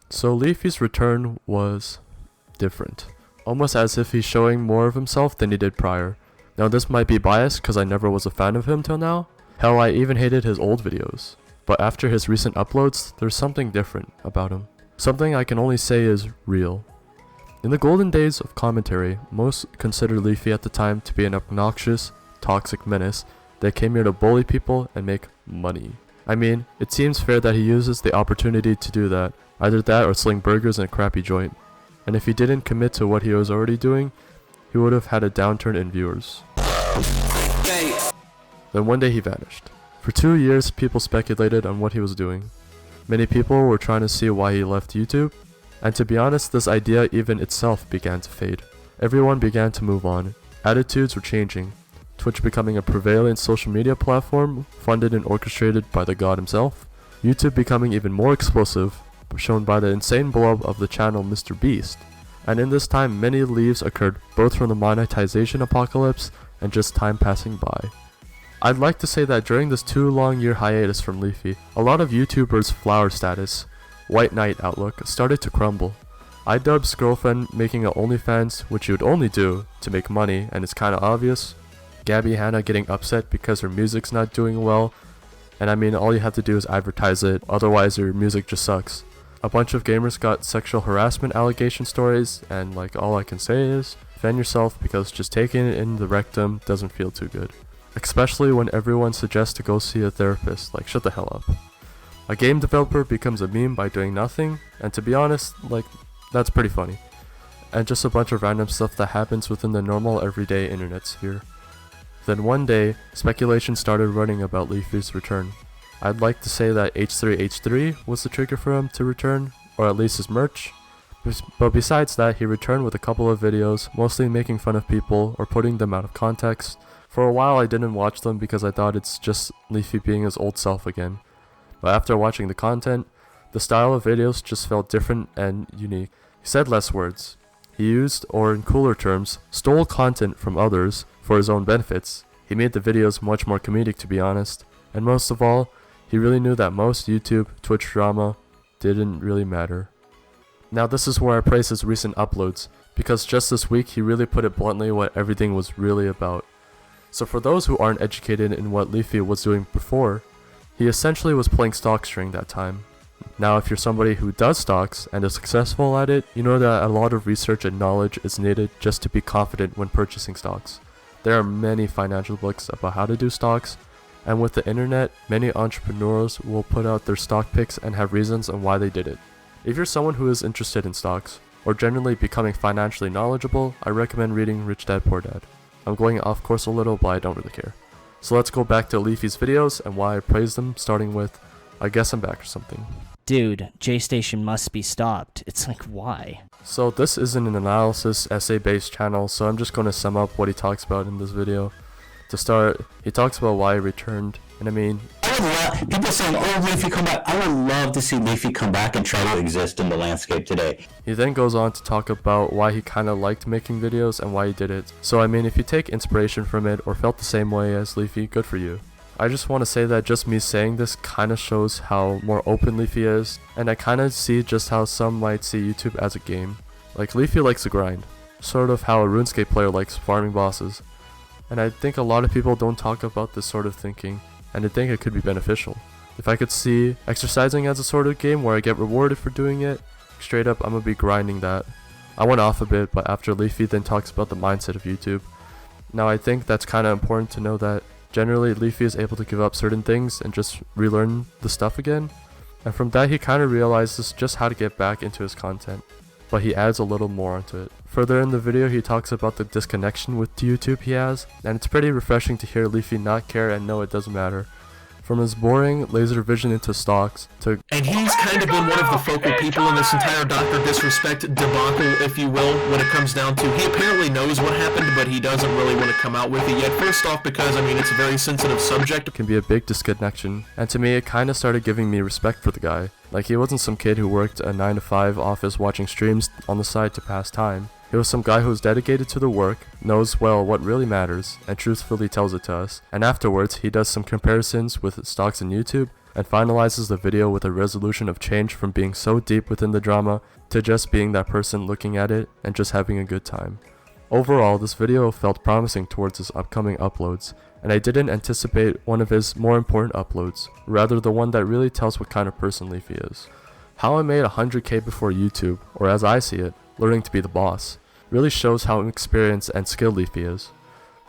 So Leafy's return was different, almost as if he's showing more of himself than he did prior. Now this might be biased because I never was a fan of him till now. Hell, I even hated his old videos. But after his recent uploads, there's something different about him. Something I can only say is real. In the golden days of commentary, most considered Leafy at the time to be an obnoxious, toxic menace that came here to bully people and make money. I mean, it seems fair that he uses the opportunity to do that, either that or sling burgers in a crappy joint. And if he didn't commit to what he was already doing, he would have had a downturn in viewers. Then one day he vanished. For 2 years, people speculated on what he was doing. Many people were trying to see why he left YouTube, and to be honest, this idea even itself began to fade. Everyone began to move on. Attitudes were changing. Twitch becoming a prevalent social media platform, funded and orchestrated by the god himself. YouTube becoming even more explosive, shown by the insane blow-up of the channel Mr. Beast. And in this time, many leaves occurred, both from the monetization apocalypse and just time passing by. I'd like to say that during this 2-long-year hiatus from Leafy, a lot of YouTubers' flower status, white knight outlook, started to crumble. iDubbbz's girlfriend making a OnlyFans, which you would only do to make money, and it's kinda obvious. Gabby Hanna getting upset because her music's not doing well, and I mean all you have to do is advertise it, otherwise your music just sucks. A bunch of gamers got sexual harassment allegation stories, and like all I can say is, defend yourself because just taking it in the rectum doesn't feel too good. Especially when everyone suggests to go see a therapist, like shut the hell up. A game developer becomes a meme by doing nothing, and to be honest, like, that's pretty funny. And just a bunch of random stuff that happens within the normal everyday internet sphere. Then one day, speculation started running about Leafy's return. I'd like to say that H3H3 was the trigger for him to return, or at least his merch. But besides that, he returned with a couple of videos, mostly making fun of people or putting them out of context. For a while I didn't watch them because I thought it's just Leafy being his old self again. But after watching the content, the style of videos just felt different and unique. He said less words. He used, or in cooler terms, stole content from others for his own benefits. He made the videos much more comedic, to be honest. And most of all, he really knew that most YouTube, Twitch drama didn't really matter. Now this is where I praise his recent uploads, because just this week he really put it bluntly what everything was really about. So for those who aren't educated in what Leafy was doing before, he essentially was playing stocks during that time. Now if you're somebody who does stocks and is successful at it, you know that a lot of research and knowledge is needed just to be confident when purchasing stocks. There are many financial books about how to do stocks, and with the internet, many entrepreneurs will put out their stock picks and have reasons on why they did it. If you're someone who is interested in stocks, or generally becoming financially knowledgeable, I recommend reading Rich Dad Poor Dad. I'm going off course a little, but I don't really care. So let's go back to Leafy's videos and why I praise them, starting with, I guess I'm back or something. Dude, J-Station must be stopped. It's like, why? So this isn't an analysis, essay-based channel, so I'm just going to sum up what he talks about in this video. To start, he talks about why he returned, and I mean, people saying, oh, Leafy come back. I would love to see Leafy come back and try to exist in the landscape today. He then goes on to talk about why he kind of liked making videos and why he did it. So I mean, if you take inspiration from it or felt the same way as Leafy, good for you. I just want to say that just me saying this kind of shows how more open Leafy is, and I kind of see just how some might see YouTube as a game. Like Leafy likes to grind, sort of how a RuneScape player likes farming bosses. And I think a lot of people don't talk about this sort of thinking, and I think it could be beneficial. If I could see exercising as a sort of game where I get rewarded for doing it, straight up I'm gonna be grinding that. I went off a bit, but after Leafy then talks about the mindset of YouTube. Now I think that's kind of important to know that generally Leafy is able to give up certain things and just relearn the stuff again. And from that he kind of realizes just how to get back into his content. But he adds a little more onto it. Further in the video he talks about the disconnection with YouTube he has, and it's pretty refreshing to hear Leafy not care and know it doesn't matter. From his boring laser vision into stocks to... And he's kind of been one of the focal people in this entire Dr. Disrespect debacle, if you will, when it comes down to, he apparently knows what happened, but he doesn't really want to come out with it yet. First off, because, I mean, it's a very sensitive subject. Can be a big disconnection, and to me it kind of started giving me respect for the guy. Like he wasn't some kid who worked a 9-to-5 office watching streams on the side to pass time. He was some guy who's dedicated to the work, knows well what really matters, and truthfully tells it to us. And afterwards, he does some comparisons with stocks and YouTube and finalizes the video with a resolution of change from being so deep within the drama to just being that person looking at it and just having a good time. Overall, this video felt promising towards his upcoming uploads, and I didn't anticipate one of his more important uploads, rather the one that really tells what kind of person Leafy is. How I made 100k before YouTube, or as I see it, learning to be the boss, really shows how inexperienced and skilled Leafy is.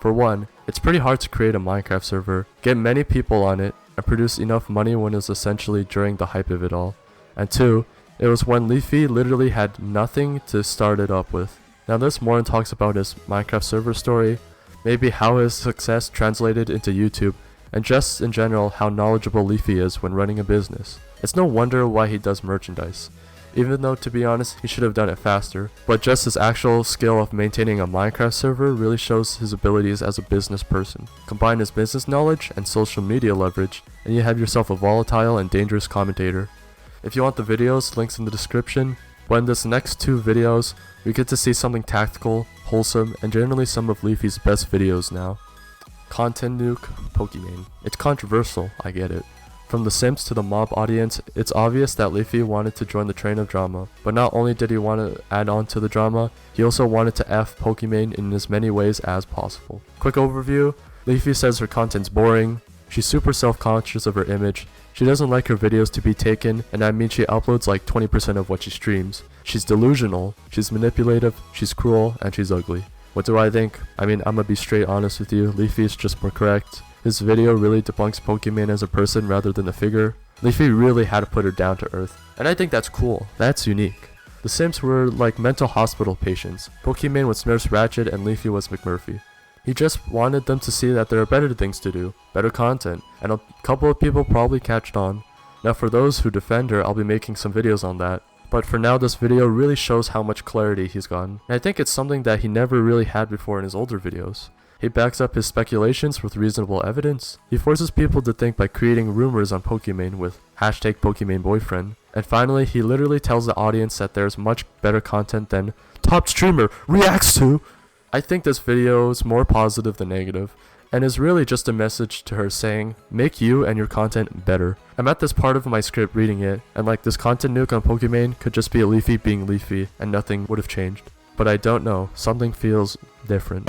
For one, it's pretty hard to create a Minecraft server, get many people on it, and produce enough money when it was essentially during the hype of it all. And two, it was when Leafy literally had nothing to start it up with. Now this more talks about his Minecraft server story, maybe how his success translated into YouTube, and just in general how knowledgeable Leafy is when running a business. It's no wonder why he does merchandise, even though to be honest he should have done it faster, but just his actual skill of maintaining a Minecraft server really shows his abilities as a business person. Combine his business knowledge and social media leverage, and you have yourself a volatile and dangerous commentator. If you want the videos, links in the description, but in this next two videos, we get to see something tactical, wholesome, and generally some of Leafy's best videos now. Content nuke, Pokimane. It's controversial, I get it. From the Sims to the mob audience, it's obvious that Leafy wanted to join the train of drama, but not only did he want to add on to the drama, he also wanted to F Pokimane in as many ways as possible. Quick overview, Leafy says her content's boring, she's super self-conscious of her image, she doesn't like her videos to be taken, and I mean she uploads like 20% of what she streams. She's delusional, she's manipulative, she's cruel, and she's ugly. What do I think? I mean, I'm gonna be straight honest with you, Leafy is just more correct. His video really debunks Pokimane as a person rather than a figure. Leafy really had to put her down to earth, and I think that's cool, that's unique. The Sims were like mental hospital patients. Pokimane was Nurse Ratched and Leafy was McMurphy. He just wanted them to see that there are better things to do, better content, and a couple of people probably catched on. Now for those who defend her, I'll be making some videos on that. But for now, this video really shows how much clarity he's gotten, and I think it's something that he never really had before in his older videos. He backs up his speculations with reasonable evidence. He forces people to think by creating rumors on Pokimane with hashtag #PokimaneBoyfriend. And finally, he literally tells the audience that there's much better content than top streamer reacts to. I think this video is more positive than negative, and is really just a message to her saying, make you and your content better. I'm at this part of my script reading it, and like this content nuke on Pokimane could just be a Leafy being Leafy, and nothing would have changed. But I don't know, something feels different.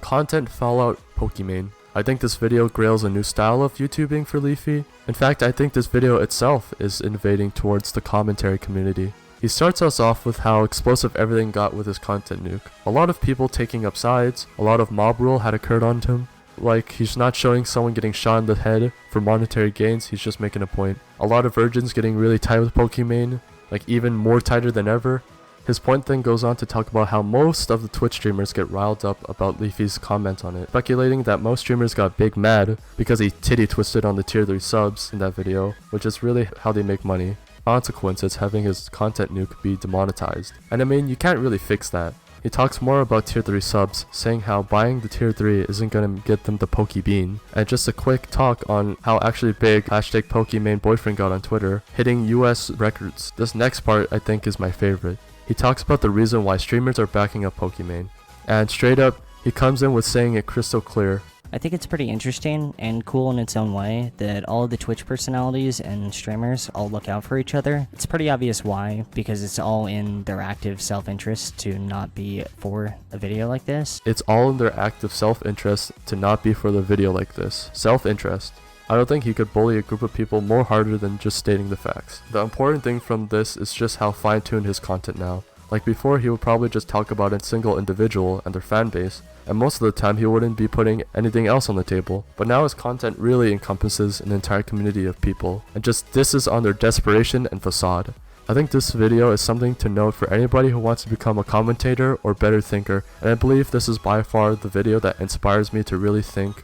Content Fallout Pokimane. I think this video grails a new style of YouTubing for Leafy. In fact, I think this video itself is innovating towards the commentary community. He starts us off with how explosive everything got with his content nuke. A lot of people taking up sides, a lot of mob rule had occurred on him. Like, he's not showing someone getting shot in the head for monetary gains, he's just making a point. A lot of virgins getting really tight with Pokimane, like even more tighter than ever. His point then goes on to talk about how most of the Twitch streamers get riled up about Leafy's comment on it, speculating that most streamers got big mad because he titty twisted on the tier 3 subs in that video, which is really how they make money. Consequence is having his content nuke be demonetized. And I mean, you can't really fix that. He talks more about tier 3 subs, saying how buying the tier 3 isn't gonna get them the Pokebean, and just a quick talk on how actually big hashtag #PokimaneBoyfriend got on Twitter, hitting US records. This next part I think is my favorite. He talks about the reason why streamers are backing up Pokimane, and straight up, he comes in with saying it crystal clear. I think it's pretty interesting and cool in its own way that all of the Twitch personalities and streamers all look out for each other. It's pretty obvious why, because it's all in their active self-interest to not be for a video like this. It's all in their active self-interest to not be for the video like this. Self-interest. I don't think he could bully a group of people more harder than just stating the facts. The important thing from this is just how fine-tuned his content now. Like before, he would probably just talk about a single individual and their fan base, and most of the time he wouldn't be putting anything else on the table. But now his content really encompasses an entire community of people, and just disses on their desperation and facade. I think this video is something to note for anybody who wants to become a commentator or better thinker, and I believe this is by far the video that inspires me to really think,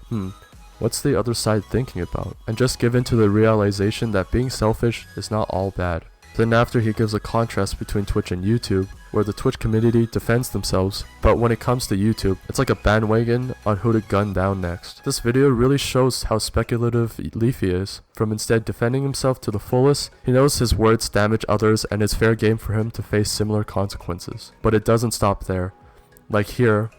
what's the other side thinking about? And just give in to the realization that being selfish is not all bad. Then after he gives a contrast between Twitch and YouTube, where the Twitch community defends themselves, but when it comes to YouTube, it's like a bandwagon on who to gun down next. This video really shows how speculative Leafy is. From instead defending himself to the fullest, he knows his words damage others and it's fair game for him to face similar consequences. But it doesn't stop there. Like here,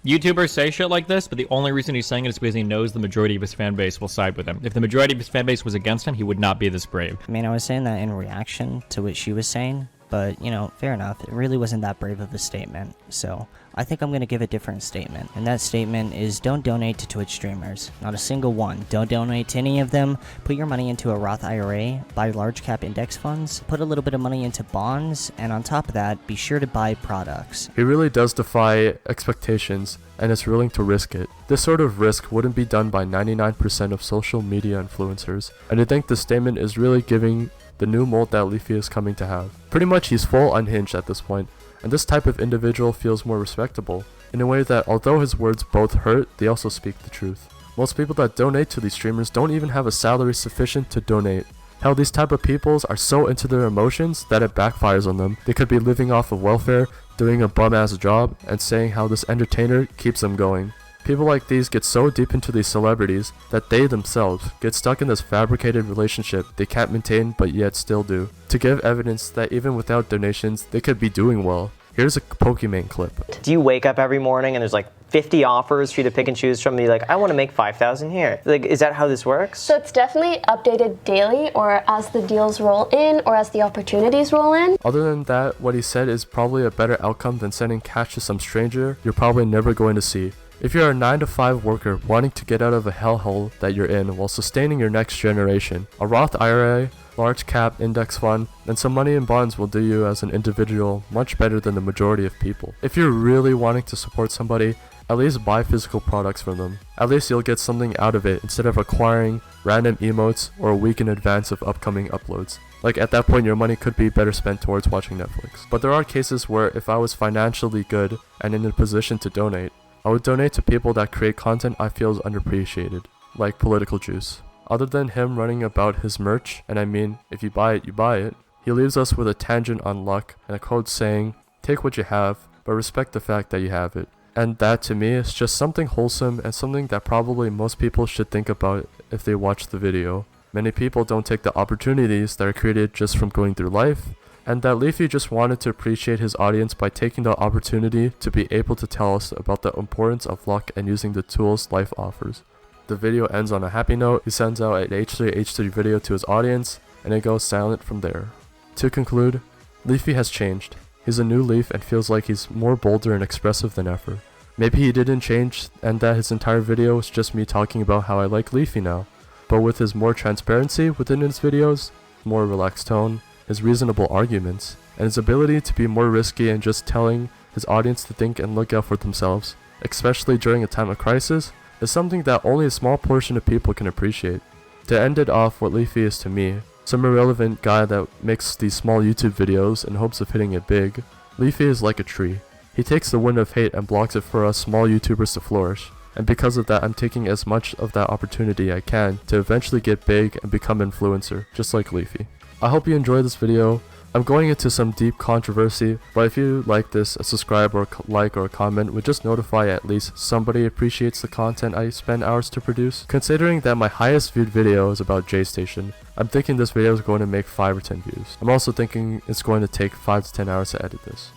YouTubers say shit like this, but the only reason he's saying it is because he knows the majority of his fan base will side with him. If the majority of his fan base was against him, he would not be this brave. I mean, I was saying that in reaction to what she was saying, but, you know, fair enough. It really wasn't that brave of a statement. So, I think I'm going to give a different statement. And that statement is don't donate to Twitch streamers. Not a single one. Don't donate to any of them. Put your money into a Roth IRA. Buy large cap index funds. Put a little bit of money into bonds. And on top of that, be sure to buy products. he really does defy expectations and is willing to risk it. This sort of risk wouldn't be done by 99% of social media influencers. And I think this statement is really giving the new mold that Leafy is coming to have. Pretty much he's full unhinged at this point, and this type of individual feels more respectable, in a way that although his words both hurt, they also speak the truth. Most people that donate to these streamers don't even have a salary sufficient to donate. Hell, these type of peoples are so into their emotions that it backfires on them. They could be living off of welfare, doing a bum-ass job, and saying how this entertainer keeps them going. People like these get so deep into these celebrities that they themselves get stuck in this fabricated relationship they can't maintain but yet still do, to give evidence that even without donations they could be doing well. Here's a Pokimane clip. Do you wake up every morning and there's like 50 offers for you to pick and choose from? You're like, I want to make 5,000 here. Like, is that how this works? So it's definitely updated daily, or as the deals roll in, or as the opportunities roll in. Other than that, what he said is probably a better outcome than sending cash to some stranger you're probably never going to see. If you're a 9-to-5 worker wanting to get out of a hellhole that you're in while sustaining your next generation, a Roth IRA, large cap index fund, and some money in bonds will do you as an individual much better than the majority of people. If you're really wanting to support somebody, at least buy physical products from them. At least you'll get something out of it instead of acquiring random emotes or a week in advance of upcoming uploads. Like, at that point your money could be better spent towards watching Netflix. But there are cases where if I was financially good and in a position to donate, I would donate to people that create content I feel is underappreciated, like Political Juice. Other than him running about his merch, and I mean, if you buy it, you buy it, he leaves us with a tangent on luck and a quote saying, take what you have, but respect the fact that you have it. And that to me is just something wholesome and something that probably most people should think about if they watch the video. Many people don't take the opportunities that are created just from going through life, and that Leafy just wanted to appreciate his audience by taking the opportunity to be able to tell us about the importance of luck and using the tools life offers. The video ends on a happy note. He sends out an H3H3 video to his audience, and it goes silent from there. To conclude, Leafy has changed. He's a new Leaf and feels like he's more bolder and expressive than ever. Maybe he didn't change and that his entire video was just me talking about how I like Leafy now, but with his more transparency within his videos, more relaxed tone, his reasonable arguments, and his ability to be more risky and just telling his audience to think and look out for themselves, especially during a time of crisis, is something that only a small portion of people can appreciate. To end it off, what Leafy is to me, some irrelevant guy that makes these small YouTube videos in hopes of hitting it big, Leafy is like a tree. He takes the wind of hate and blocks it for us small YouTubers to flourish, and because of that I'm taking as much of that opportunity I can to eventually get big and become an influencer, just like Leafy. I hope you enjoyed this video. I'm going into some deep controversy, but if you like this, a subscribe or like or a comment would just notify at least somebody appreciates the content I spend hours to produce. Considering that my highest viewed video is about J-Station, I'm thinking this video is going to make 5 or 10 views. I'm also thinking it's going to take 5 to 10 hours to edit this.